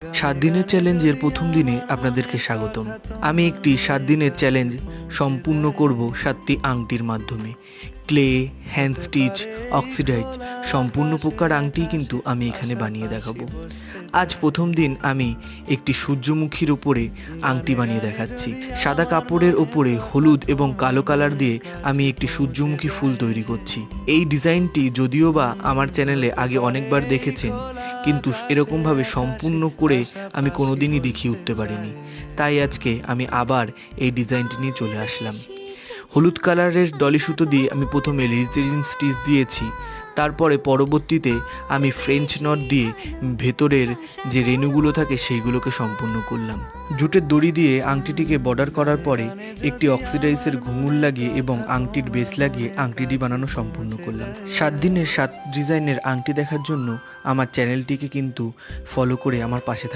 7 দিনের চ্যালেঞ্জের প্রথম দিনে আপনাদেরকে স্বাগতম। আমি একটি 7 দিনের চ্যালেঞ্জ সম্পূর্ণ করব 7টি আংটির মাধ্যমে। ক্লে, হ্যান্ড স্টিচ, অক্সিডাইজ সম্পূর্ণ প্রকার আংটি কিন্তু আমি এখানে বানিয়ে দেখাবো। আজ প্রথম দিন আমি একটি সূর্যমুখীর ওপরে আংটি বানিয়ে দেখাচ্ছি। সাদা কাপড়ের ওপরে হলুদ এবং কালো কালার দিয়ে আমি একটি সূর্যমুখী ফুল তৈরি করছি। এই ডিজাইনটি যদিও বা আমার চ্যানেলে আগে অনেকবার দেখেছেন, কিন্তু এরকমভাবে সম্পূর্ণ করে আমি কোনোদিনই দেখিয়ে উঠতে পারিনি। তাই আজকে আমি আবার এই ডিজাইনটি নিয়ে চলে আসলাম। হলুদ কালারের ডলি সুতো দিয়ে আমি প্রথমে রিজেরিং স্টিচ দিয়েছি, তারপরে পরবর্তীতে আমি ফ্রেঞ্চ নট দিয়ে ভেতরের যে রেণুগুলো থাকে সেইগুলোকে সম্পূর্ণ করলাম। জুটের দড়ি দিয়ে আংটিটিকে বর্ডার করার পরে একটি অক্সিডাইজের ঘুঙুর লাগিয়ে এবং আংটির বেস লাগিয়ে আংটিটি বানানো সম্পূর্ণ করলাম। 7 দিনের 7 ডিজাইনের আংটি দেখার জন্য আমার চ্যানেলটিকে কিন্তু ফলো করে আমার পাশে